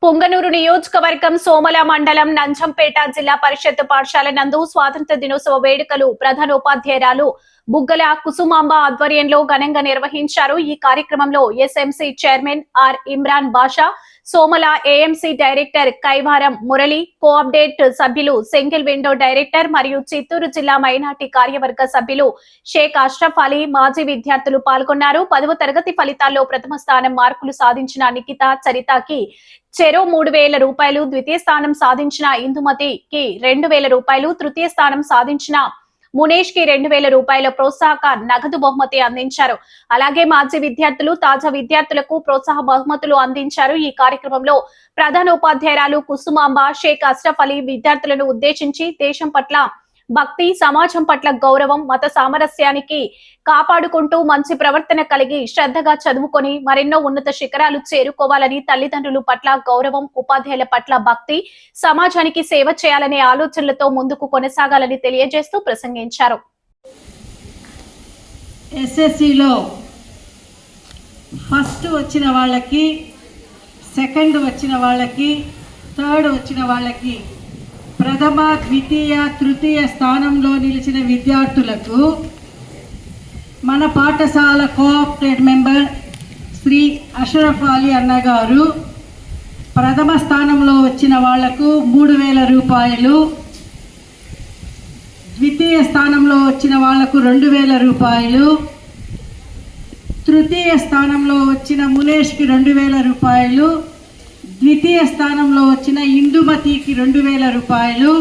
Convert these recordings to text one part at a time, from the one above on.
పొంగనూరు నియోజకవర్గం సోమల మండలం నంజంపేట జిల్లా పరిషత్ పాఠశాల నందు స్వాతంత్ర దినోత్సవ వేడుకలు ప్రధానోపాధ్యాయురాలు బుగ్గల కుసుమాంబ ఆధ్వర్యంలో ఘనంగా నిర్వహించారు. ఈ కార్యక్రమంలో SMC chairman R Imran Basha, Somala AMC director Kaivaram Murali, coopted సభ్యులు సింగిల్ విండో డైరెక్టర్ మరియు చిత్తూరు జిల్లా మైనార్టీ కార్యవర్గ సభ్యులు షేక్ అష్రఫ్ అలీ, మాజీ విద్యార్థులు పాల్గొన్నారు. 10వ తరగతి ఫలితాల్లో ప్రథమ స్థానం మార్కులు సాధించిన నిఖిత చరితకి చెరో 3,000 రూపాయలు, ద్వితీయ స్థానం సాధించిన ఇందుమతికి 2,000 రూపాయలు, తృతీయ స్థానం సాధించిన మునేష్ కి 2,000 రూపాయల ప్రోత్సాహక నగదు బహుమతి అందించారు. అలాగే మాజీ విద్యార్థులు, తాజా విద్యార్థులకు ప్రోత్సాహ బహుమతులు అందించారు. ఈ కార్యక్రమంలో ప్రధానోపాధ్యాయురాలు కుసుమాంబ, షేక్ అష్రఫ్ అలీ విద్యార్థులను ఉద్దేశించి దేశం పట్ల భక్తి, సమాజం పట్ల గౌరవం, మత సామరస్యానికి కాపాడుకుంటూ మంచి ప్రవర్తన కలిగి శ్రద్ధగా చదువుకొని మరెన్నో ఉన్నత శిఖరాలు చేరుకోవాలని, తల్లిదండ్రుల పట్ల గౌరవం, ఉపాధ్యాయుల పట్ల భక్తి, సమాజానికి సేవ చేయాలనే ఆలోచనలతో ముందుకు కొనసాగాలని తెలియజేస్తూ ప్రసంగించారు. ఎస్ఎస్సిలో ఫస్ట్ వచ్చిన వాళ్ళకి, సెకండ్ వచ్చిన వాళ్ళకి, థర్డ్ వచ్చిన వాళ్ళకి, ప్రథమ, ద్వితీయ, తృతీయ స్థానంలో నిలిచిన విద్యార్థులకు మన పాఠశాల కోఆప్టెడ్ మెంబర్ శ్రీ అష్రఫ్ అలీ అన్నగారు ప్రథమ స్థానంలో వచ్చిన వాళ్లకు 3,000 రూపాయలు, ద్వితీయ స్థానంలో వచ్చిన వాళ్లకు 2,000 రూపాయలు, తృతీయ స్థానంలో వచ్చిన మునేష్కి 2,000 రూపాయలు, ద్వితీయ స్థానంలో వచ్చిన ఇందుమతికి 2,000 రూపాయలు,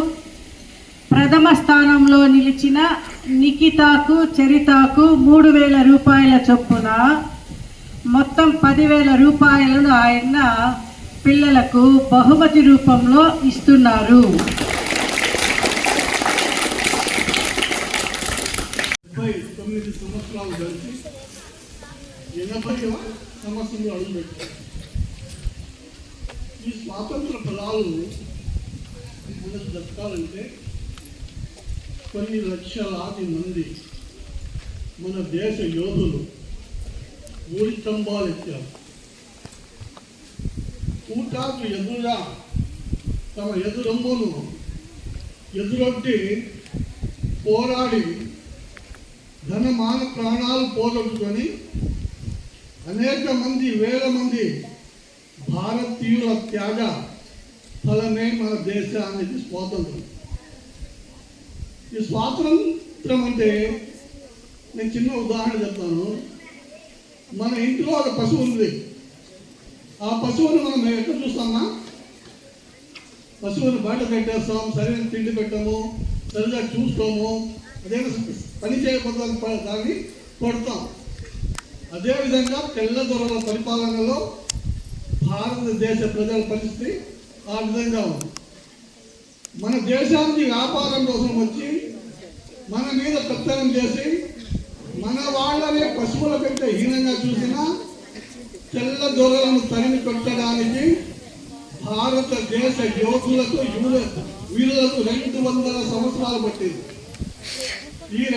ప్రథమ స్థానంలో నిలిచిన నిఖితకు, చరితకు 3,000 రూపాయల చొప్పున మొత్తం 10,000 రూపాయలను ఆయన పిల్లలకు బహుమతి రూపంలో ఇస్తున్నారు. ఈ స్వాతంత్ర ఫలాలు మనకు దక్కాలంటే కొన్ని లక్షలాది మంది మన దేశ యోధులు ఊరి స్తంభాలు ఎత్తారు. కూటాకు ఎదురుగా తమ ఎదురొమ్మను ఎదురొడ్డి పోరాడి ధనమాన ప్రాణాలు పోగొట్టుకొని అనేక మంది, వేల మంది భారతీయుల త్యాగ ఫలమే మన దేశానికి స్వాతంత్రం. ఈ స్వాతంత్రం అంటే నేను చిన్న ఉదాహరణ చెప్తాను. మన ఇంట్లో ఒక పశువు ఉంది. ఆ పశువుని మనం ఎక్కడ చూస్తామా? పశువుని బయట పెట్టేస్తాం, సరైన తిండి పెట్టాము, సరిగా చూస్తాము, అదే పని చేయకపోతే దాన్ని కొడతాం. అదేవిధంగా తెల్లదొరల పరిపాలనలో భారతదేశ ప్రజల పరిస్థితి ఆ విధంగా ఉంది. మన దేశానికి వ్యాపారం కోసం వచ్చి మన మీద పెత్తనం చేసి మన వాళ్ళనే పశువుల కంటే హీనంగా చూసిన తెల్ల దొరలను తరిమి పెట్టడానికి భారతదేశ యోధులకు, వీరులకు 200 సంవత్సరాలు పట్టింది.